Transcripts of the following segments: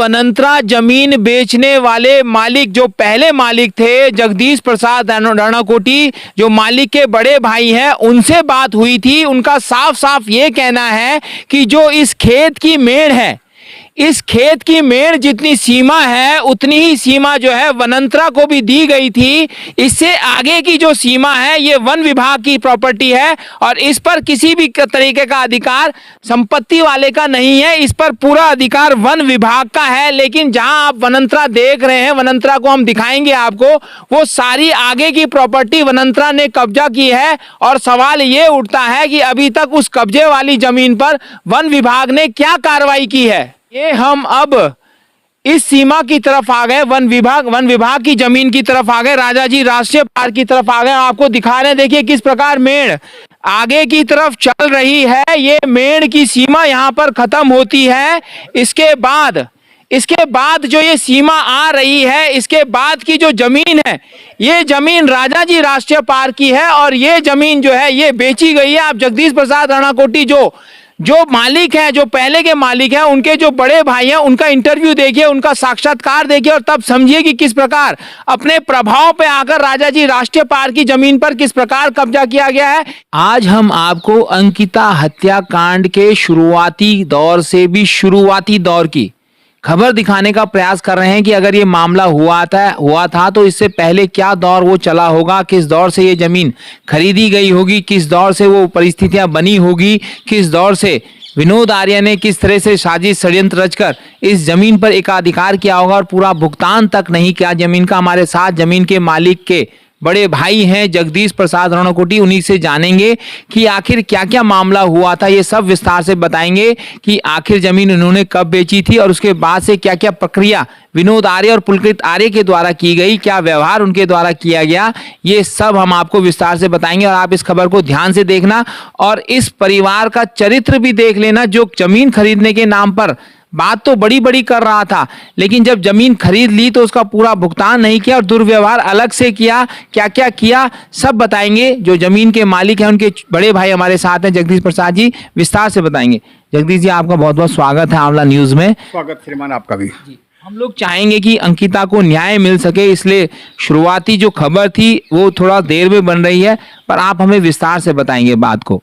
वनंतरा जमीन बेचने वाले मालिक जो पहले मालिक थे जगदीश प्रसाद रणकोटी, जो मालिक के बड़े भाई हैं, उनसे बात हुई थी। उनका साफ साफ ये कहना है कि जो इस खेत की मेड़ है, इस खेत की मेड़ जितनी सीमा है उतनी ही सीमा जो है वनंतरा को भी दी गई थी। इससे आगे की जो सीमा है ये वन विभाग की प्रॉपर्टी है और इस पर किसी भी तरीके का अधिकार संपत्ति वाले का नहीं है, इस पर पूरा अधिकार वन विभाग का है। लेकिन जहां आप वनंतरा देख रहे हैं, वनंतरा को हम दिखाएंगे आपको, वो सारी आगे की प्रॉपर्टी वनंतरा ने कब्जा की है। और सवाल ये उठता है कि अभी तक उस कब्जे वाली जमीन पर वन विभाग ने क्या कार्रवाई की है। ये हम अब इस सीमा की तरफ आ गए, वन विभाग की जमीन की तरफ आ गए, राजाजी राष्ट्रीय पार्क की तरफ आ गए। आपको दिखा रहे हैं, देखिए किस प्रकार मेड़ आगे की तरफ चल रही है। ये मेड़ की सीमा यहाँ पर खत्म होती है। इसके बाद जो ये सीमा आ रही है, इसके बाद की जो जमीन है, ये जमीन राजाजी राष्ट्रीय पार्क की है और ये जमीन जो है ये बेची गई है। आप जगदीश प्रसाद रणकोटी जो मालिक हैं, जो पहले के मालिक हैं, उनके जो बड़े भाई हैं, उनका इंटरव्यू देखिए, उनका साक्षात्कार देखिए और तब समझिए कि किस प्रकार अपने प्रभाव पे आकर राजाजी राष्ट्रीय पार्क की जमीन पर किस प्रकार कब्जा किया गया है। आज हम आपको अंकिता हत्याकांड के शुरुआती दौर से भी शुरुआती दौर की खबर दिखाने का प्रयास कर रहे हैं कि अगर ये मामला हुआ था तो इससे पहले क्या दौर वो चला होगा, किस दौर से ये जमीन खरीदी गई होगी, किस दौर से वो परिस्थितियां बनी होगी, किस दौर से विनोद आर्य ने किस तरह से साजिश षड्यंत्र रचकर इस जमीन पर एकाधिकार किया होगा और पूरा भुगतान तक नहीं किया जमीन का। हमारे साथ जमीन के मालिक के बड़े भाई हैं जगदीश प्रसाद रणकोटी, उन्हीं से जानेंगे कि आखिर क्या क्या मामला हुआ था। ये सब विस्तार से बताएंगे कि आखिर जमीन उन्होंने कब बेची थी और उसके बाद से क्या क्या प्रक्रिया विनोद आर्य और पुलकित आर्य के द्वारा की गई, क्या व्यवहार उनके द्वारा किया गया, ये सब हम आपको विस्तार से बताएंगे। और आप इस खबर को ध्यान से देखना और इस परिवार का चरित्र भी देख लेना, जो जमीन खरीदने के नाम पर बात तो बड़ी बड़ी कर रहा था, लेकिन जब जमीन खरीद ली तो उसका पूरा भुगतान नहीं किया और दुर्व्यवहार अलग से किया। क्या क्या किया सब बताएंगे। जो जमीन के मालिक हैं उनके बड़े भाई हमारे साथ हैं, जगदीश प्रसाद जी, विस्तार से बताएंगे। जगदीश जी, आपका बहुत बहुत स्वागत है आंवला न्यूज में। स्वागत श्रीमान आपका भी। हम लोग चाहेंगे कि अंकिता को न्याय मिल सके, इसलिए शुरुआती जो खबर थी वो थोड़ा देर में बन रही है, पर आप हमें विस्तार से बताएंगे बात को।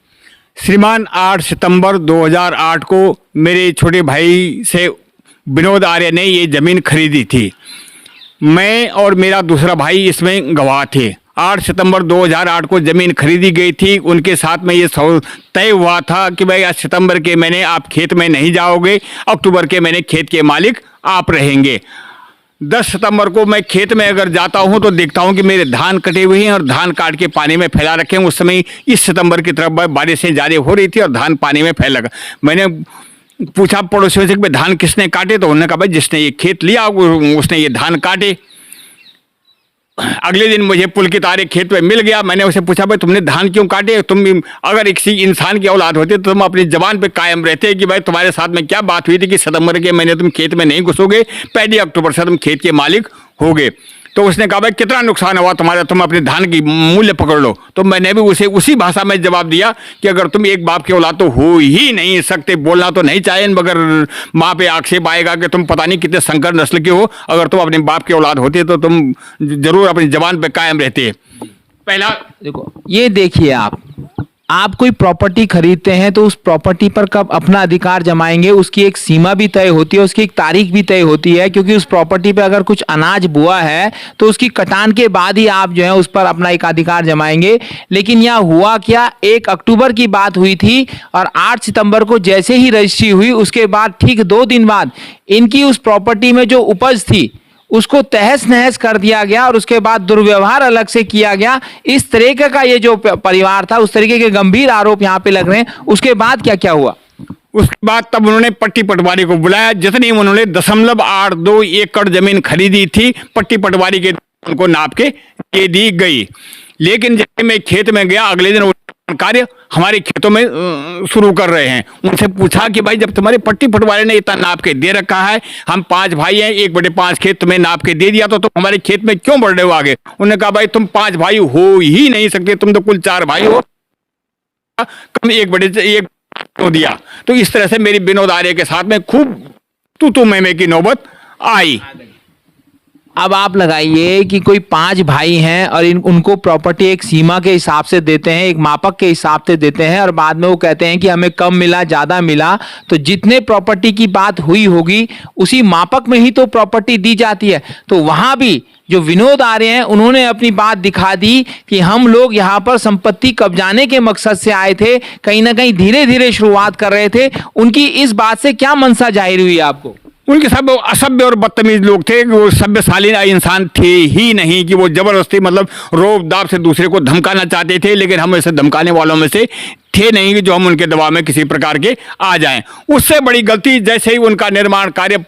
श्रीमान 8 सितंबर 2008 को मेरे छोटे भाई से विनोद आर्य ने ये ज़मीन खरीदी थी। मैं और मेरा दूसरा भाई इसमें गवाह थे। 8 सितंबर 2008 को ज़मीन खरीदी गई थी। उनके साथ में ये तय हुआ था कि भाई 8 सितंबर के महीने आप खेत में नहीं जाओगे, अक्टूबर के महीने खेत के मालिक आप रहेंगे। 10 सितंबर को मैं खेत में अगर जाता हूं तो देखता हूं कि मेरे धान कटे हुए हैं और धान काट के पानी में फैला रखे हैं। उस समय इस सितंबर की तरफ बारिशें जारी हो रही थी और धान पानी में फैल लगा। मैंने पूछा पड़ोसियों से कि धान किसने काटे, तो उन्होंने कहा भाई जिसने ये खेत लिया उसने ये धान काटे। अगले दिन मुझे पुलकित आर्य खेत में मिल गया। मैंने उसे पूछा भाई तुमने धान क्यों काटे, तुम अगर किसी इंसान की औलाद होते तो तुम अपनी जबान पे कायम रहते कि भाई तुम्हारे साथ में क्या बात हुई थी कि सितंबर के महीने तुम खेत में नहीं घुसोगे, 1 अक्टूबर से तुम खेत के मालिक होगे। तो उसने कहा भाई कितना नुकसान हुआ तुम्हारा, तुम अपने धान की मूल्य पकड़ लो। तो मैंने भी उसे उसी भाषा में जवाब दिया कि अगर तुम एक बाप के औलाद तो हो ही नहीं सकते, बोलना तो नहीं चाहे मगर माँ पे आक्षेप आएगा कि तुम पता नहीं कितने संकर नस्ल के हो। अगर तुम अपने बाप के औलाद होते तो तुम जरूर अपनी जबान पे कायम रहते। पहला देखो, ये देखिए, आप कोई प्रॉपर्टी खरीदते हैं तो उस प्रॉपर्टी पर कब अपना अधिकार जमाएंगे, उसकी एक सीमा भी तय होती है, उसकी एक तारीख भी तय होती है। क्योंकि उस प्रॉपर्टी पे अगर कुछ अनाज बुआ है तो उसकी कटान के बाद ही आप जो है उस पर अपना एक अधिकार जमाएंगे। लेकिन यह हुआ क्या, 1 अक्टूबर की बात हुई थी और 8 सितंबर को जैसे ही रजिस्ट्री हुई उसके बाद ठीक 2 दिन बाद इनकी उस प्रॉपर्टी में जो उपज थी उसको तहस नहस कर दिया गया और उसके बाद दुर्व्यवहार अलग से किया गया। इस तरीके का ये जो परिवार था, उस तरीके के गंभीर आरोप यहाँ पे लग रहे हैं। उसके बाद क्या क्या हुआ? उसके बाद तब उन्होंने पट्टी पटवारी को बुलाया। जितनी उन्होंने 0.82 एकड़ जमीन खरीदी थी पट्टी पटवारी के उनको नाप के दे दी गई। लेकिन जब मैं खेत में गया अगले दिन कार्य हमारे खेतों में शुरू कर रहे हैं। उनसे पूछा कि भाई जब तुम्हारे पट्टी पटवारी ने इतना नाप के दे रखा है, हम 5 भाई हैं, 1/5 खेत तुम्हें नाप के दे दिया, तो तुम हमारे खेत में क्यों बढ़ रहे हो आगे? उन्होंने कहा भाई तुम 5 भाई हो ही नहीं सकते, तुम तो कुल 4 भाई हो, कम 1/1 क्यों दिया? तो इस तरह से मेरी विनोद आर्य के साथ में खूब तू मैं की नौबत आई। अब आप लगाइए कि कोई 5 भाई हैं और उनको प्रॉपर्टी एक सीमा के हिसाब से देते हैं, एक मापक के हिसाब से देते हैं, और बाद में वो कहते हैं कि हमें कम मिला ज़्यादा मिला, तो जितने प्रॉपर्टी की बात हुई होगी उसी मापक में ही तो प्रॉपर्टी दी जाती है। तो वहां भी जो विनोद आर्य हैं उन्होंने अपनी बात दिखा दी कि हम लोग यहाँ पर संपत्ति कब्जाने के मकसद से आए थे, कहीं ना कहीं धीरे धीरे शुरुआत कर रहे थे। उनकी इस बात से क्या मंशा जाहिर हुई आपको? उनके सब असभ्य और बदतमीज लोग थे, वो सभ्यशाली इंसान थे ही नहीं कि वो जबरदस्ती मतलब रोब दाब से दूसरे को धमकाना चाहते थे, लेकिन हम ऐसे धमकाने वालों में से थे नहीं कि जो हम उनके दबाव में किसी प्रकार के आ जाएं। उससे बड़ी गलती, जैसे ही उनका निर्माण कार्य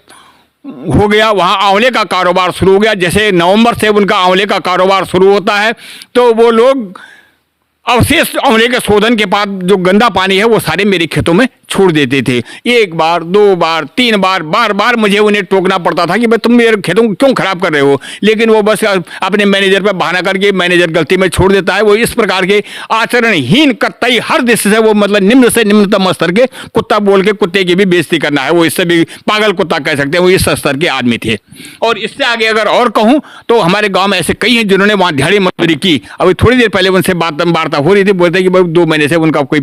हो गया, वहाँ आंवले का कारोबार शुरू हो गया। जैसे नवंबर से उनका आंवले का कारोबार शुरू होता है तो वो लोग अवशेष आंवले के शोधन के बाद जो गंदा पानी है वो सारे मेरे खेतों में छोड़ देते थे। 1 बार 2 बार 3 बार बार बार मुझे उन्हें टोकना पड़ता था कि भाई तुम मेरे खेतों को क्यों खराब कर रहे हो, लेकिन वो बस अपने मैनेजर पर बहाना करके मैनेजर गलती में छोड़ देता है। वो इस प्रकार के आचरणहीन कतई हर दृष्टि से वो मतलब निम्न से निम्नतम स्तर के कुत्ता बोल के कुत्ते की भी बेइज्जती करना है, वो इससे भी पागल कुत्ता कह सकते हैं, वो इस स्तर के आदमी थे। और इससे आगे अगर और कहूँ तो हमारे गाँव में ऐसे कई हैं जिन्होंने वहाँ दिहाड़ी मजदूरी की। अभी थोड़ी देर पहले उनसे वार्ता हो रही थी, बोलते कि भाई 2 महीने से उनका कोई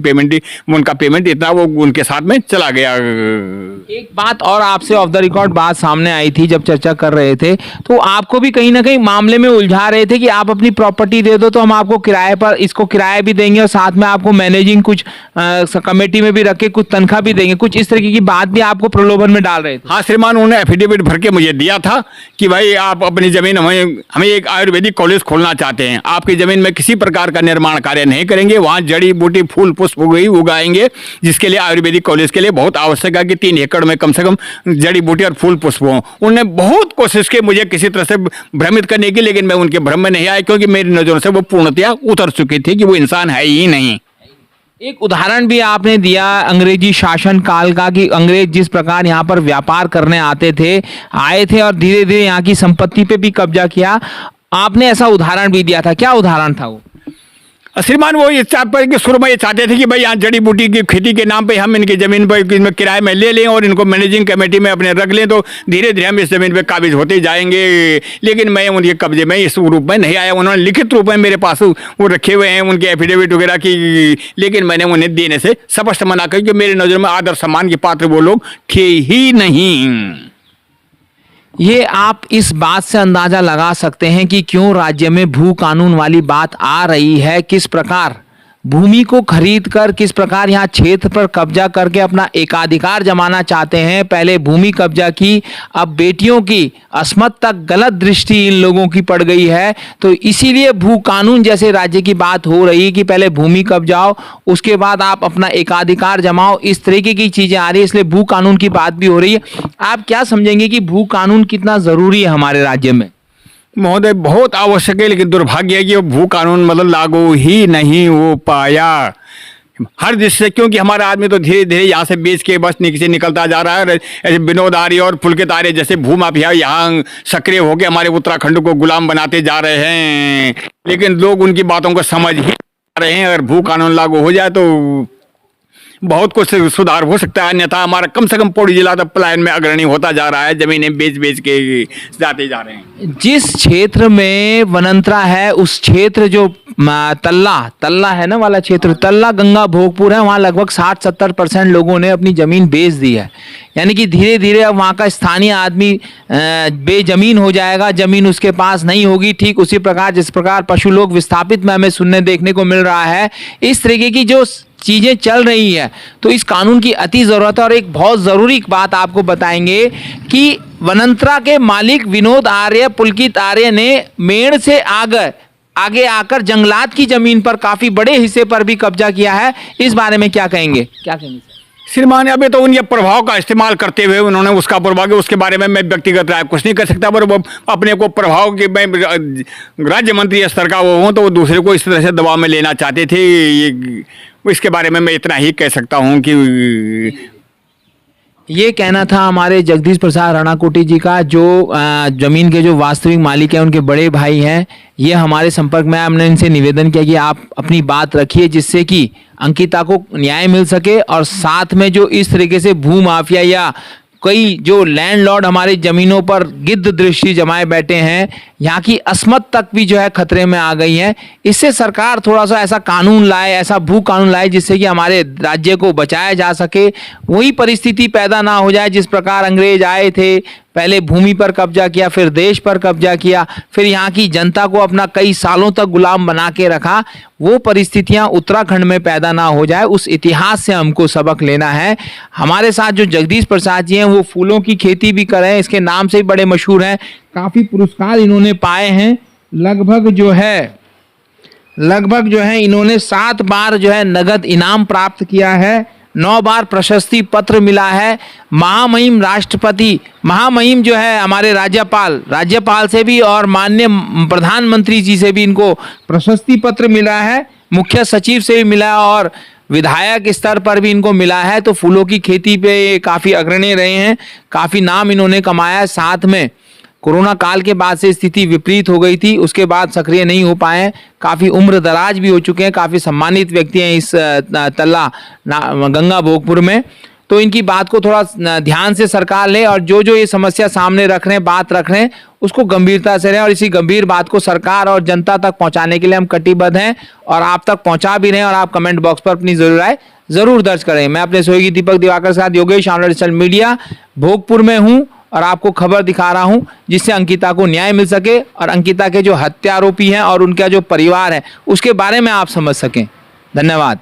उनका पेमेंट इतना वो उनके साथ में चला गया। एक बात और आपसे ऑफ द रिकॉर्ड बात सामने आई थी जब चर्चा कर रहे थे, तो आपको भी कहीं ना कहीं मामले में उलझा रहे थे कि आप अपनी प्रॉपर्टी दे दो तो हम आपको किराए पर इसको किराया भी देंगे और साथ में आपको मैनेजिंग कुछ कमेटी में भी रख के कुछ तनख्वाह भी देंगे, कुछ इस तरीके की बात भी आपको प्रलोभन में डाल रहे थे। हाँ श्रीमान, उन्होंने एफिडेविट भर के मुझे दिया था कि भाई आप अपनी जमीन हमें एक आयुर्वेदिक कॉलेज खोलना चाहते हैं, आपकी जमीन में किसी प्रकार का निर्माण कार्य नहीं करेंगे, वहाँ जड़ी बूटी फूल पुष्प उगाएंगे, जिसके लिए आयुर्वेदिक कॉलेज के लिए बहुत आवश्यक है कि 3 एकड़ में कम से कम जड़ी बूटी और फूल पुष्प हों। उन्होंने बहुत कोशिश की मुझे किसी तरह से भ्रमित करने की, लेकिन मैं उनके भ्रम में नहीं आया क्योंकि मेरी नज़रों से वो पूर्णतया उतर चुकी थी कि वो इंसान है ही नहीं। एक उदाहरण भी आपने दिया अंग्रेजी शासन काल का कि अंग्रेज जिस प्रकार यहाँ पर व्यापार करने आए थे और धीरे धीरे यहाँ की संपत्ति पे भी कब्जा किया। आपने ऐसा उदाहरण भी दिया था, क्या उदाहरण था वो? श्रीमान, वो इस चाहते कि शुरू में ये चाहते थे कि भाई यहाँ जड़ी बूटी की खेती के नाम पे हम इनकी ज़मीन पर किराए में ले लें और इनको मैनेजिंग कमेटी में अपने रख लें, तो धीरे धीरे हम इस ज़मीन पे काबिज होते जाएंगे। लेकिन मैं उनके कब्जे में इस रूप में नहीं आया। उन्होंने लिखित रूप में मेरे पास वो रखे हुए हैं उनके एफिडेविट वगैरह की, लेकिन मैंने उन्हें देने से स्पष्ट मना कर, क्योंकि मेरी नज़र में आदर सम्मान के पात्र वो लोग थे ही नहीं। ये आप इस बात से अंदाजा लगा सकते हैं कि क्यों राज्य में भू कानून वाली बात आ रही है, किस प्रकार भूमि को खरीद कर किस प्रकार यहाँ क्षेत्र पर कब्जा करके अपना एकाधिकार जमाना चाहते हैं। पहले भूमि कब्जा की, अब बेटियों की अस्मत तक गलत दृष्टि इन लोगों की पड़ गई है। तो इसीलिए भू कानून जैसे राज्य की बात हो रही कि पहले भूमि कब्जाओ, उसके बाद आप अपना एकाधिकार जमाओ, इस तरीके की चीजें आ रही है, इसलिए भू कानून की बात भी हो रही है। आप क्या समझेंगे कि भू कानून कितना जरूरी है हमारे राज्य में? महोदय, बहुत आवश्यक है, लेकिन दुर्भाग्य है कि वो भू कानून मतलब लागू ही नहीं हो पाया हर दृष्टि से, क्योंकि हमारा आदमी तो धीरे धीरे यहाँ से बेच के बस नीचे निकलता जा रहा है। ऐसे विनोद आर्य और पुलकित आर्य जैसे भूमाफिया यहाँ सक्रिय होकर हमारे उत्तराखंड को गुलाम बनाते जा रहे हैं, लेकिन लोग उनकी बातों को समझ ही रहे हैं। अगर भू कानून लागू हो जाए तो बहुत कुछ सुधार हो सकता है, अन्यथा हमारा कम से कम पौड़ी जिला तो पलायन में अग्रणी होता जा रहा है, जमीनें बेच बेच के जाते जा रहे हैं। जिस क्षेत्र में वनांतरा है उस क्षेत्र जो तल्ला है ना वाला क्षेत्र, तल्ला गंगा भोगपुर है, वहाँ लगभग 60-70% लोगों ने अपनी जमीन बेच दी है। यानी कि धीरे धीरे अब वहाँ का स्थानीय आदमी बेजमीन हो जाएगा, जमीन उसके पास नहीं होगी। ठीक उसी प्रकार जिस प्रकार पशु लोग विस्थापित में हमें सुनने देखने को मिल रहा है, इस तरीके की जो चीजें चल रही है, तो इस कानून की अति जरूरत है। और एक बहुत जरूरी बात आपको बताएंगे कि वनांतरा के मालिक विनोद आर्य, पुलकित आर्य ने मेड़ से आगे आकर जंगलात की जमीन पर काफी बड़े हिस्से पर भी कब्जा किया है। इस बारे में क्या कहेंगे? श्रीमान, अभी तो उनके प्रभाव का इस्तेमाल करते हुए उन्होंने उसका प्रभाव, उसके बारे में मैं व्यक्तिगत राय कुछ नहीं कर सकता, पर वो अपने को प्रभाव के मैं राज्य मंत्री स्तर का वो हूँ तो वो दूसरे को इस तरह से दबाव में लेना चाहते थे। इसके बारे में मैं इतना ही कह सकता हूँ कि ये कहना था हमारे जगदीश प्रसाद राणाकोटी जी का, जो जमीन के जो वास्तविक मालिक हैं, उनके बड़े भाई हैं। ये हमारे संपर्क में, हमने इनसे निवेदन किया कि आप अपनी बात रखिए जिससे कि अंकिता को न्याय मिल सके और साथ में जो इस तरीके से भू माफिया या कई जो लैंडलॉर्ड हमारी जमीनों पर गिद्ध दृष्टि जमाए बैठे हैं, यहाँ की अस्मत तक भी जो है खतरे में आ गई है। इससे सरकार थोड़ा सा ऐसा कानून लाए, ऐसा भू कानून लाए जिससे कि हमारे राज्य को बचाया जा सके। वही परिस्थिति पैदा ना हो जाए जिस प्रकार अंग्रेज आए थे, पहले भूमि पर कब्जा किया, फिर देश पर कब्जा किया, फिर यहाँ की जनता को अपना कई सालों तक गुलाम बना के रखा। वो परिस्थितियाँ उत्तराखंड में पैदा ना हो जाए, उस इतिहास से हमको सबक लेना है। हमारे साथ जो जगदीश प्रसाद जी हैं वो फूलों की खेती भी कर रहे हैं, इसके नाम से ही बड़े मशहूर हैं। काफ़ी पुरस्कार इन्होंने पाए हैं, लगभग जो है इन्होंने 7 बार जो है नगद इनाम प्राप्त किया है, 9 बार प्रशस्ति पत्र मिला है। महामहिम राष्ट्रपति, महामहिम जो है हमारे राज्यपाल से भी और माननीय प्रधानमंत्री जी से भी इनको प्रशस्ति पत्र मिला है, मुख्य सचिव से भी मिला है और विधायक स्तर पर भी इनको मिला है। तो फूलों की खेती पे काफ़ी अग्रणी रहे हैं, काफ़ी नाम इन्होंने कमाया है। साथ में कोरोना काल के बाद से स्थिति विपरीत हो गई थी, उसके बाद सक्रिय नहीं हो पाए, काफ़ी उम्र दराज भी हो चुके हैं, काफ़ी सम्मानित व्यक्ति हैं इस तल्ला गंगा भोगपुर में। तो इनकी बात को थोड़ा ध्यान से सरकार ले और जो जो ये समस्या सामने रख रहे हैं, बात रख रहे हैं, उसको गंभीरता से लें और इसी गंभीर बात को सरकार और जनता तक पहुंचाने के लिए हम कटिबद्ध हैं और आप तक पहुंचा भी रहे हैं। और आप कमेंट बॉक्स पर अपनी राय जरूर दर्ज करें। मैं अपने सहयोगी दीपक दिवाकर के साथ Yogesh online digital media Bhogpur में हूं और आपको खबर दिखा रहा हूं जिससे अंकिता को न्याय मिल सके और अंकिता के जो हत्या आरोपी हैं और उनका जो परिवार है उसके बारे में आप समझ सकें। धन्यवाद।